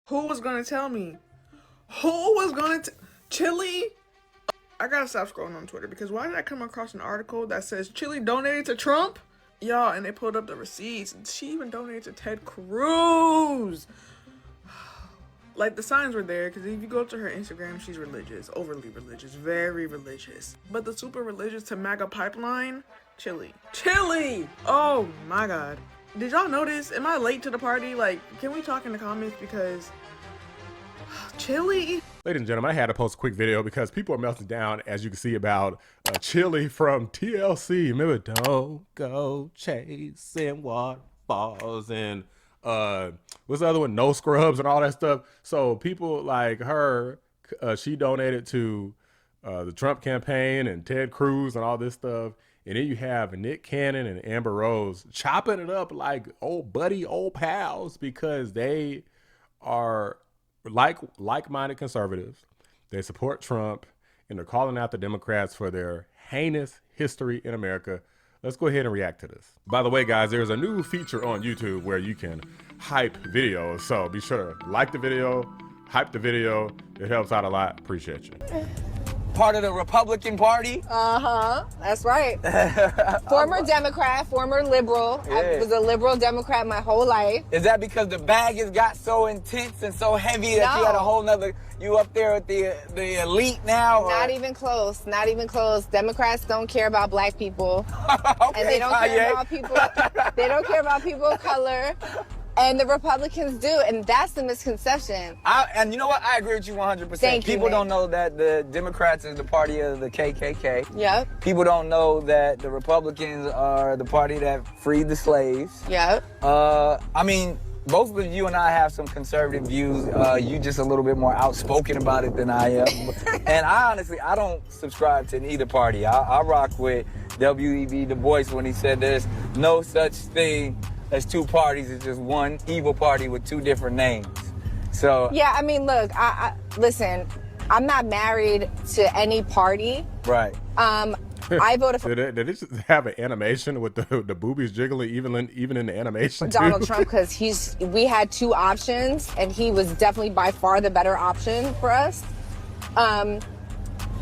Who was gonna tell me? Who was gonna Chilli? I gotta stop scrolling on Twitter because why did I come across an article that says Chilli donated to Trump? Y'all, and they pulled up the receipts. She even donated to Ted Cruz. Like, the signs were there because if you go to her Instagram, she's religious, overly religious, very religious. But the super religious to MAGA pipeline, Chilli. Oh my God. Did y'all notice? Am I late to the party? Like, can we talk in the comments because Chilli? Ladies and gentlemen, I had to post a quick video because people are melting down, as you can see, about Chilli from TLC. Remember, don't go chasing waterfalls and what's the other one? No Scrubs and all that stuff. So people like her, she donated to the Trump campaign and Ted Cruz and all this stuff. And then you have Nick Cannon and Amber Rose chopping it up like old buddy, old pals, because they are like-minded conservatives. They support Trump, and they're calling out the Democrats for their heinous history in America. Let's go ahead and react to this. By the way, guys, there's a new feature on YouTube where you can hype videos. So be sure to like the video, hype the video. It helps out a lot. Appreciate you. Part of the Republican Party. That's right. Former Democrat, former liberal. Yeah. I was a liberal Democrat my whole life. Is that because the bag has got so intense and so heavy that you No. had a whole nother, you up there with the elite now? Or? Not even close. Not even close. Democrats don't care about black people. Okay, And they don't care Kanye. about people. They don't care about people of color. And the Republicans do, and that's the misconception. And you know what? I agree with you 100%. Thank you, People Nick. don't know that the Democrats is the party of the KKK. Yep. People don't know that the Republicans are the party that freed the slaves. Yep. I mean, both of you and I have some conservative views. You just a little bit more outspoken about it than I am. And I honestly don't subscribe to neither party. I rock with W.E.B. Du Bois when he said there's no such thing as two parties. It's just one evil party with two different names. So Yeah, I mean, look, I listen, I'm not married to any party. right. I voted for Did it just have an animation with the boobies jiggling even in the animation Donald too? Trump because we had two options and he was definitely by far the better option for us. And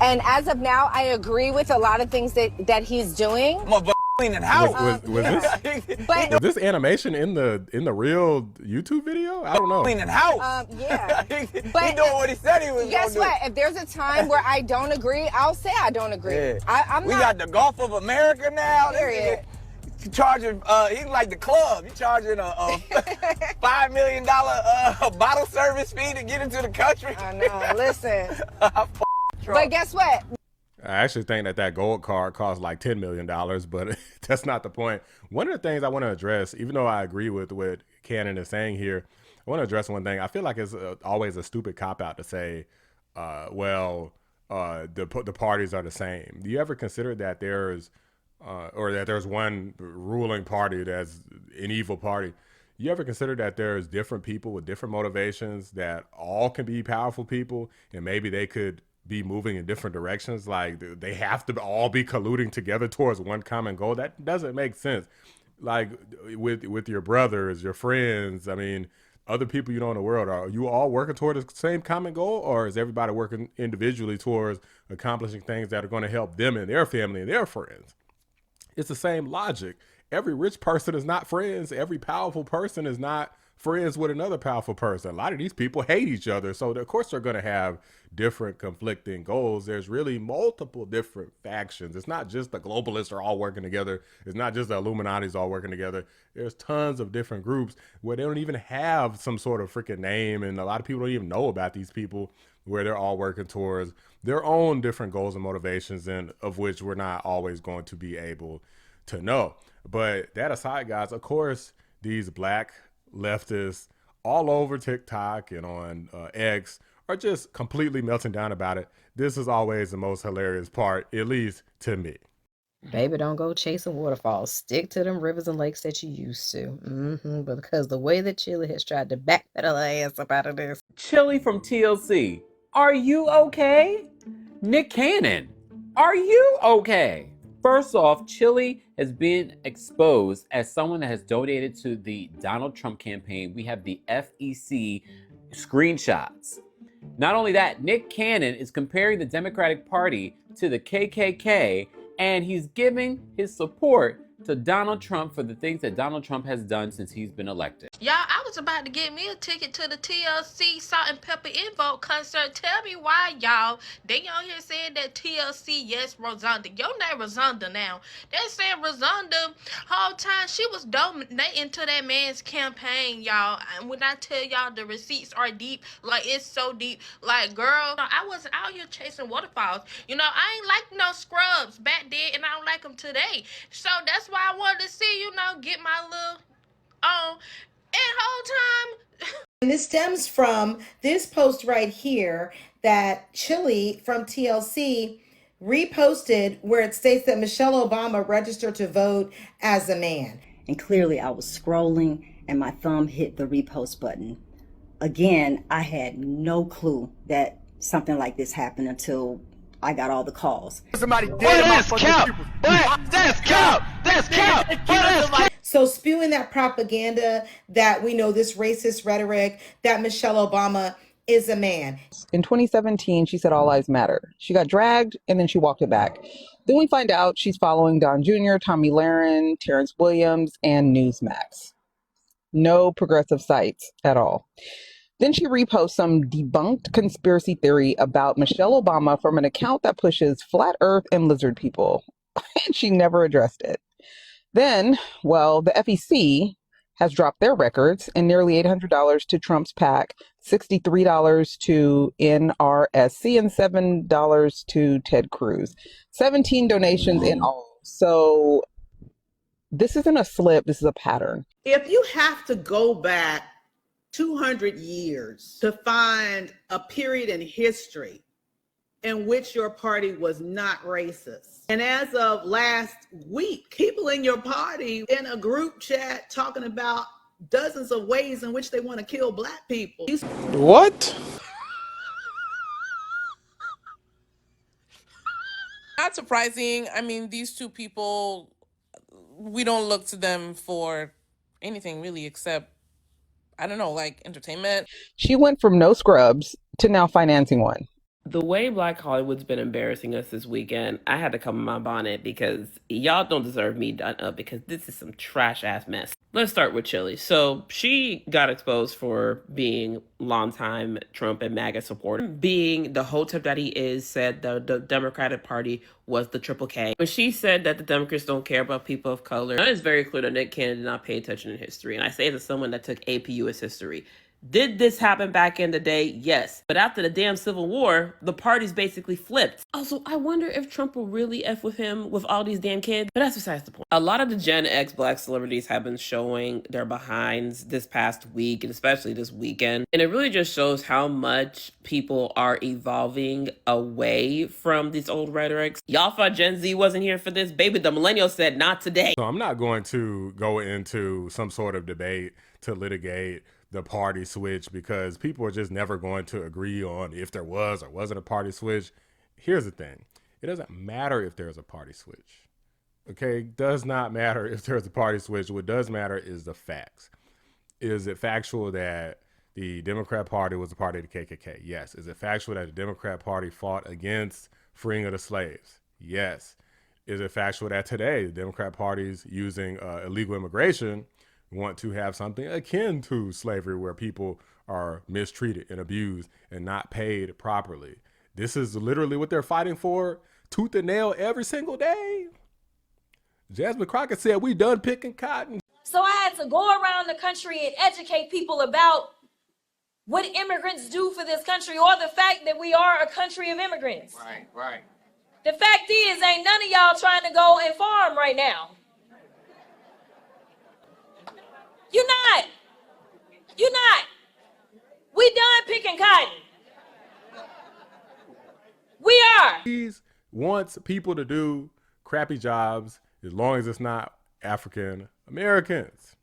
as of now, I agree with a lot of things that he's doing. Motherfucker cleaning house. But Was this animation in the real YouTube video? I don't know. Cleaning house. yeah. he But doing what he said he was guess gonna what? If there's a time where I don't agree, I'll say I don't agree. do. Yeah. I'm we not. got the Gulf of America now. This Period. nigga charging, he's like the club. He charging a $5 million bottle service fee to get into the country. I know. Listen. Trump. But guess what? I actually think that gold card costs like $10 million, but that's not the point. One of the things I want to address, even though I agree with what Cannon is saying here, I want to address one thing. I feel like it's always a stupid cop-out to say, the parties are the same. Do you ever consider that there's one ruling party that's an evil party? You ever consider that there's different people with different motivations that all can be powerful people, and maybe they could be moving in different directions? Like, they have to all be colluding together towards one common goal? That doesn't make sense. Like with your brothers, your friends, I mean, other people you know in the world, are you all working toward the same common goal, or is everybody working individually towards accomplishing things that are going to help them and their family and their friends? It's the same logic. Every rich person is not friends. Every powerful person is not friends with another powerful person. A lot of these people hate each other. So of course they're going to have different conflicting goals. There's really multiple different factions. It's not just the globalists are all working together. It's not just the Illuminati's all working together. There's tons of different groups where they don't even have some sort of freaking name. And a lot of people don't even know about these people, where they're all working towards their own different goals and motivations, and of which we're not always going to be able to know. But that aside, guys, of course, these black leftists all over TikTok and on X are just completely melting down about it. This is always the most hilarious part, at least to me. Baby, don't go chasing waterfalls. Stick to them rivers and lakes that you used to. But because the way that Chilli has tried to backpedal her ass up out of this. Chilli from TLC, are you okay? Nick Cannon, are you okay? First off, Chilli has been exposed as someone that has donated to the Donald Trump campaign. We have the FEC screenshots. Not only that, Nick Cannon is comparing the Democratic Party to the KKK, and he's giving his support to Donald Trump for the things that Donald Trump has done since he's been elected. Y'all, I was about to get me a ticket to the TLC Salt and Pepper Invoke concert. Tell me why, y'all. They on here saying that TLC, yes, Rosanda. Your name Rosanda now. They saying Rosanda, whole time she was donating to that man's campaign, y'all. And when I tell y'all the receipts are deep, like it's so deep. Like, girl, I wasn't out here chasing waterfalls. You know, I ain't like no scrubs back then, and I don't like them today. So that's why I wanted to see, you know, get my little on. And whole time. And this stems from this post right here that Chilli from TLC reposted, where it states that Michelle Obama registered to vote as a man. And clearly I was scrolling and my thumb hit the repost button. Again, I had no clue that something like this happened until I got all the calls. Somebody dead. That's cap. That's cap. That's cap. So spewing that propaganda that we know, this racist rhetoric that Michelle Obama is a man. In 2017, she said all lives matter. She got dragged and then she walked it back. Then we find out she's following Don Jr., Tommy Lahren, Terrence Williams, and Newsmax. No progressive sites at all. Then she reposts some debunked conspiracy theory about Michelle Obama from an account that pushes flat earth and lizard people. And she never addressed it. Then, well, the FEC has dropped their records and nearly $800 to Trump's PAC, $63 to NRSC, and $7 to Ted Cruz. 17 donations in all. So this isn't a slip, this is a pattern. If you have to go back 200 years to find a period in history in which your party was not racist. And as of last week, people in your party in a group chat talking about dozens of ways in which they want to kill Black people. What? Not surprising. I mean, these two people, we don't look to them for anything really except, I don't know, like entertainment. She went from no scrubs to now financing one. The way Black Hollywood's been embarrassing us this weekend, I had to come in my bonnet because y'all don't deserve me done up because this is some trash ass mess. Let's start with Chilli. So she got exposed for being longtime Trump and MAGA supporter. Being the hotep that he is, said the Democratic Party was the Triple K. But she said that the Democrats don't care about people of color. It's very clear that Nick Cannon did not pay attention in history. And I say it as someone that took AP US history. Did this happen back in the day? Yes. But after the damn Civil War, the parties basically flipped. Also, I wonder if Trump will really F with him with all these damn kids. But that's besides the point. A lot of the Gen X Black celebrities have been showing their behinds this past week, and especially this weekend. And it really just shows how much people are evolving away from these old rhetorics. Y'all thought Gen Z wasn't here for this? Baby, the millennials said not today. So I'm not going to go into some sort of debate to litigate the party switch because people are just never going to agree on if there was or wasn't a party switch. Here's the thing. It doesn't matter if there's a party switch. Okay? It does not matter if there's a party switch. What does matter is the facts. Is it factual that the Democrat Party was a party of the KKK? Yes. Is it factual that the Democrat Party fought against freeing of the slaves? Yes. Is it factual that today the Democrat Party's using illegal immigration want to have something akin to slavery where people are mistreated and abused and not paid properly? This is literally what they're fighting for, tooth and nail every single day. Jasmine Crockett said, we done picking cotton. So I had to go around the country and educate people about what immigrants do for this country, or the fact that we are a country of immigrants. Right, right. The fact is, ain't none of y'all trying to go and farm right now. You're not. You're not. We done picking cotton. We are. He wants people to do crappy jobs as long as it's not African Americans.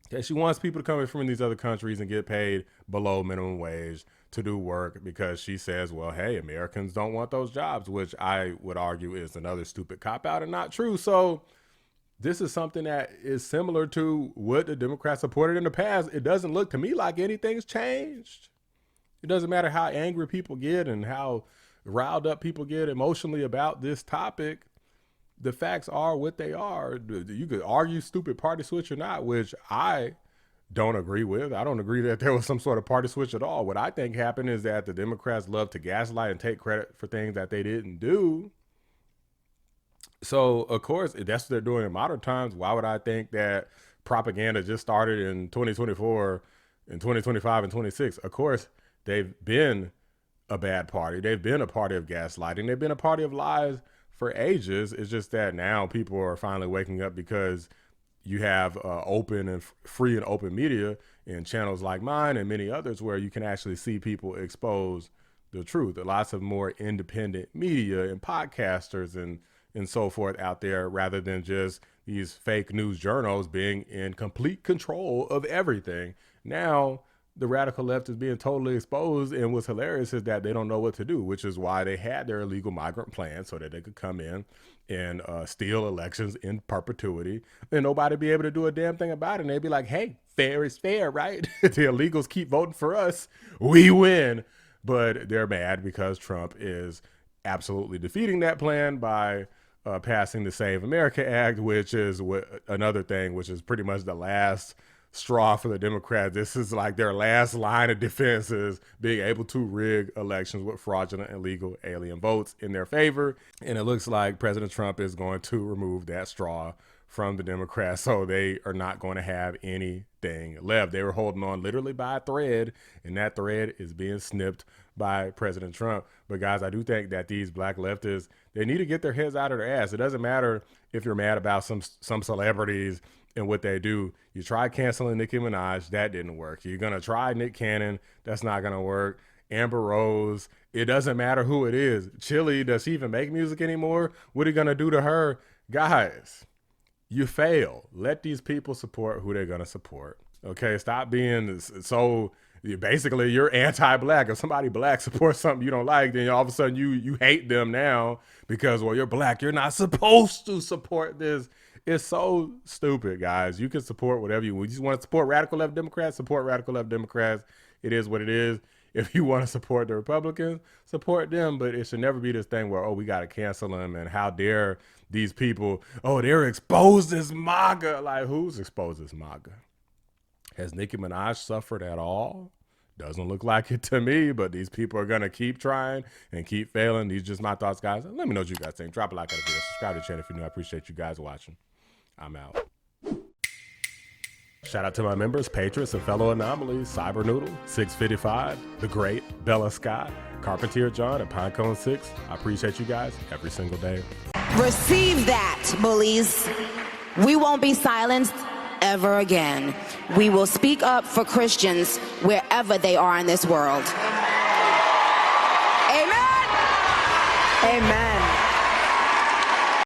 Okay, she wants people to come in from these other countries and get paid below minimum wage to do work because she says, well, hey, Americans don't want those jobs, which I would argue is another stupid cop-out and not true. So this is something that is similar to what the Democrats supported in the past. It doesn't look to me like anything's changed. It doesn't matter how angry people get and how riled up people get emotionally about this topic. The facts are what they are. You could argue stupid party switch or not, which I don't agree with. I don't agree that there was some sort of party switch at all. What I think happened is that the Democrats love to gaslight and take credit for things that they didn't do. So, of course, if that's what they're doing in modern times, why would I think that propaganda just started in 2024, in 2025, and 26? Of course, they've been a bad party. They've been a party of gaslighting. They've been a party of lies for ages. It's just that now people are finally waking up because you have open and free and open media in channels like mine and many others where you can actually see people expose the truth. There are lots of more independent media and podcasters and so forth out there, rather than just these fake news journals being in complete control of everything. Now, the radical left is being totally exposed, and what's hilarious is that they don't know what to do, which is why they had their illegal migrant plan so that they could come in and steal elections in perpetuity, and nobody be able to do a damn thing about it. And they'd be like, hey, fair is fair, right? The illegals keep voting for us, we win. But they're mad because Trump is absolutely defeating that plan by passing the Save America Act, which is another thing, which is pretty much the last straw for the Democrats. This is like their last line of defense, is being able to rig elections with fraudulent, illegal alien votes in their favor. And it looks like President Trump is going to remove that straw from the Democrats. So they are not going to have anything left. They were holding on literally by a thread, and that thread is being snipped by President Trump. But guys, I do think that these black leftists, they need to get their heads out of their ass. It doesn't matter if you're mad about some celebrities and what they do. You try canceling Nicki Minaj, that didn't work. You're going to try Nick Cannon, that's not going to work. Amber Rose, it doesn't matter who it is. Chilli, does she even make music anymore? What are you going to do to her? Guys, you fail. Let these people support who they're going to support. Okay, stop being so, basically you're anti-black. If somebody black supports something you don't like, then all of a sudden you hate them now because, well, you're black, you're not supposed to support this. It's so stupid, guys. You can support whatever you want. You just want to support radical left Democrats, support radical left Democrats. It is what it is. If you want to support the Republicans, support them. But it should never be this thing where, oh, we got to cancel them. And how dare these people, oh, they're exposed as MAGA. Like, who's exposed as MAGA? Has Nicki Minaj suffered at all? Doesn't look like it to me, but these people are going to keep trying and keep failing. These are just my thoughts, guys. Let me know what you guys think. Drop a like on the video. Subscribe to the channel if you're new. I appreciate you guys watching. I'm out. Shout out to my members, patrons, and fellow anomalies: Cyber Noodle, 655, The Great, Bella Scott, Carpentier John, and Pinecone 6. I appreciate you guys every single day. Receive that, bullies. We won't be silenced ever again. We will speak up for Christians wherever they are in this world. Amen. Amen.